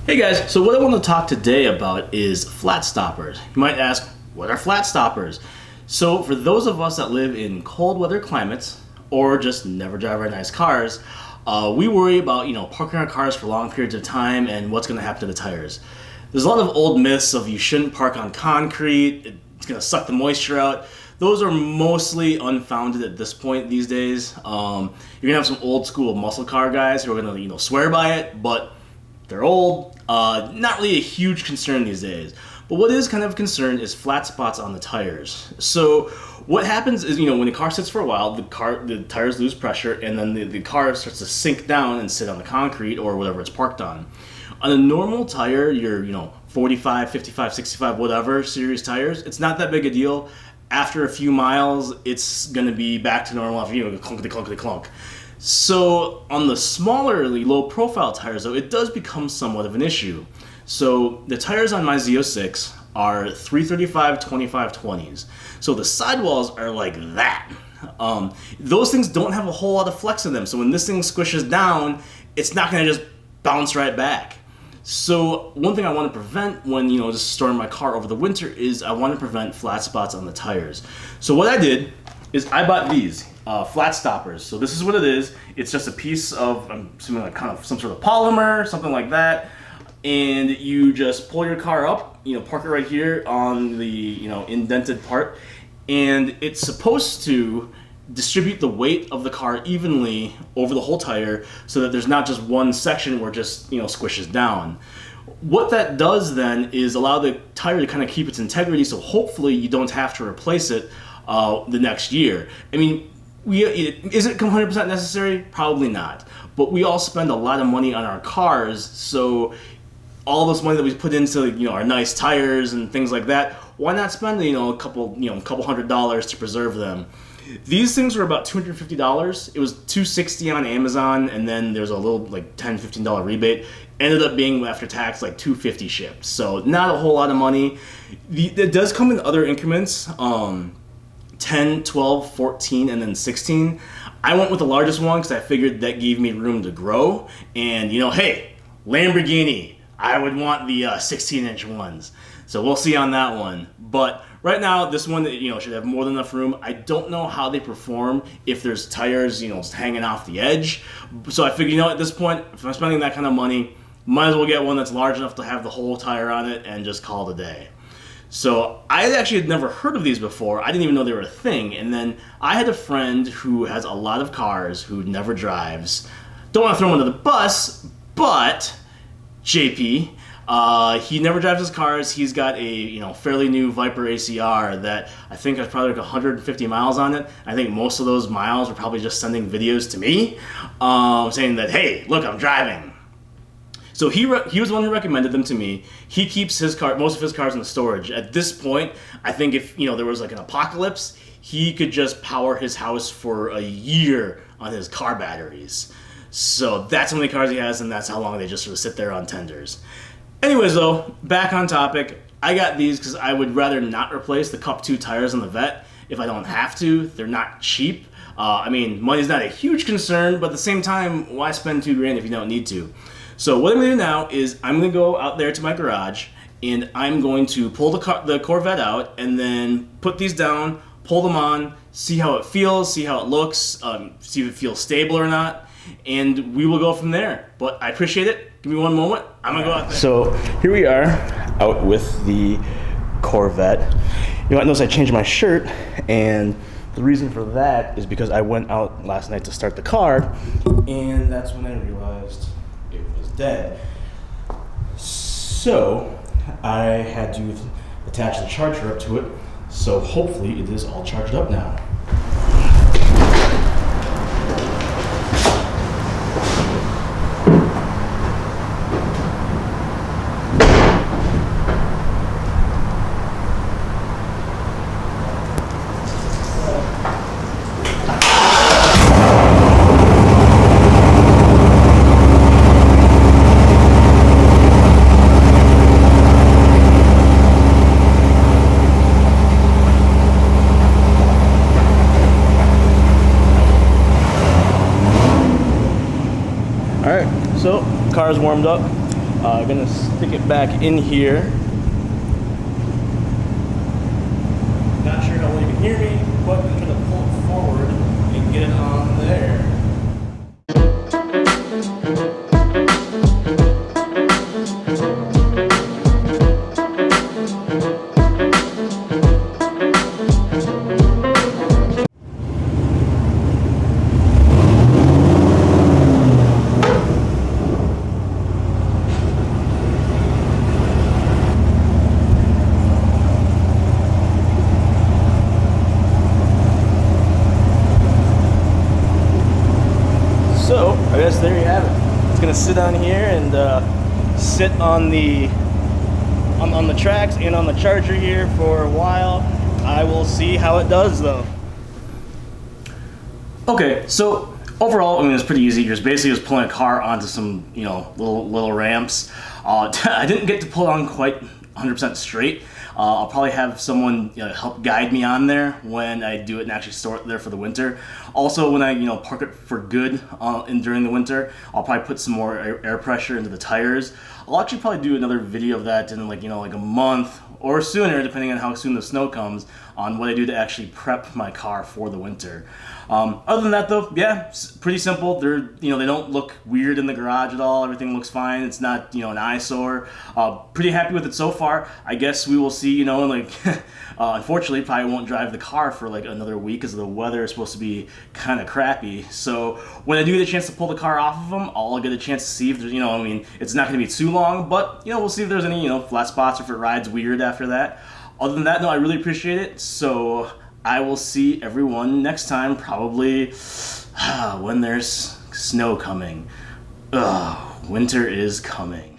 Hey guys, so what I want to talk today about is flat stoppers. You might ask, what are flat stoppers? So for those of us that live in cold weather climates or just never drive our nice cars, we worry about parking our cars for long periods of time and what's going to happen to the tires. There's a lot of old myths of you shouldn't park on concrete, it's going to suck the moisture out. Those are mostly unfounded at this point these days. You're going to have some old school muscle car guys who are going to swear by it, but they're old, not really a huge concern these days. But what is kind of a concern is flat spots on the tires. So what happens is, when the car sits for a while, the tires lose pressure, and then the car starts to sink down and sit on the concrete or whatever it's parked on. On a normal tire, your 45, 55, 65, whatever series tires, it's not that big a deal. After a few miles, it's going to be back to normal after clunkety clunkety clunk. So on the smaller, low profile tires though, it does become somewhat of an issue. So the tires on my Z06 are 335 25/20s. So the sidewalls are like that. Those things don't have a whole lot of flex in them. So when this thing squishes down, it's not going to just bounce right back. So one thing I want to prevent when just storing my car over the winter is I want to prevent flat spots on the tires. So what I did is I bought these flat stoppers. So this is what it is. It's just a piece of, I'm assuming like kind of some sort of polymer, something like that. And you just pull your car up, park it right here on the indented part, and it's supposed to distribute the weight of the car evenly over the whole tire so that there's not just one section where it just squishes down. What that does then is allow the tire to kind of keep its integrity, so hopefully you don't have to replace it the next year. I mean, is it 100% necessary? Probably not. But we all spend a lot of money on our cars, so all this money that we put into our nice tires and things like that, why not spend a couple $100s to preserve them? These things were about $250. It was $260 on Amazon, and then there's a little $10, $15 rebate. Ended up being after tax $250 shipped. So not a whole lot of money. It does come in other increments. 10, 12, 14, and then 16. I went with the largest one because I figured that gave me room to grow. And hey, Lamborghini, I would want the 16-inch ones. So we'll see on that one. But right now, this one should have more than enough room. I don't know how they perform if there's tires hanging off the edge. So I figured at this point, if I'm spending that kind of money, might as well get one that's large enough to have the whole tire on it and just call it a day. So I actually had never heard of these before. I didn't even know they were a thing. And then I had a friend who has a lot of cars who never drives. Don't want to throw him under the bus, but JP, he never drives his cars. He's got a fairly new Viper ACR that I think has probably 150 miles on it. I think most of those miles were probably just sending videos to me saying that, hey, look, I'm driving. So he was the one who recommended them to me. He keeps most of his cars in the storage. At this point, I think if there was an apocalypse, he could just power his house for a year on his car batteries. So that's how many cars he has, and that's how long they just sort of sit there on tenders. Anyways, though, back on topic. I got these because I would rather not replace the Cup 2 tires on the Vet if I don't have to. They're not cheap. I mean, money's not a huge concern, but at the same time, why spend $2,000 if you don't need to? So what I'm going to do now is I'm going to go out there to my garage and I'm going to pull the Corvette out and then put these down, pull them on, see how it feels, see how it looks, see if it feels stable or not, and we will go from there. But I appreciate it. Give me one moment. I'm going to go out there. So here we are out with the Corvette. You might notice I changed my shirt, and the reason for that is because I went out last night to start the car, and that's when I realized it was dead. So I had to attach the charger up to it, so hopefully it is all charged up now. So, car's warmed up. Gonna stick it back in here. Not sure how well you can hear me, but I'm gonna pull it forward and get it on there. So, I guess there you have it. It's gonna sit on here and sit on the tracks and on the charger here for a while. I will see how it does though. Okay, so overall, I mean, it's pretty easy. You're basically just pulling a car onto some, little ramps. I didn't get to pull it on quite 100% straight. I'll probably have someone help guide me on there when I do it and actually store it there for the winter. Also, when I park it for good during the winter, I'll probably put some more air pressure into the tires. I'll actually probably do another video of that in like a month or sooner, depending on how soon the snow comes, on what I do to actually prep my car for the winter. Other than that though, yeah, pretty simple. They don't look weird in the garage at all. Everything looks fine. It's not, an eyesore. Pretty happy with it so far. I guess we will see, unfortunately probably won't drive the car for like another week because the weather is supposed to be kind of crappy. So when I do get a chance to pull the car off of them, I'll get a chance to see if there's, it's not going to be too long, but, we'll see if there's any, flat spots or if it rides weird after that. Other than that, no, I really appreciate it. So I will see everyone next time, probably when there's snow coming. Ugh, winter is coming.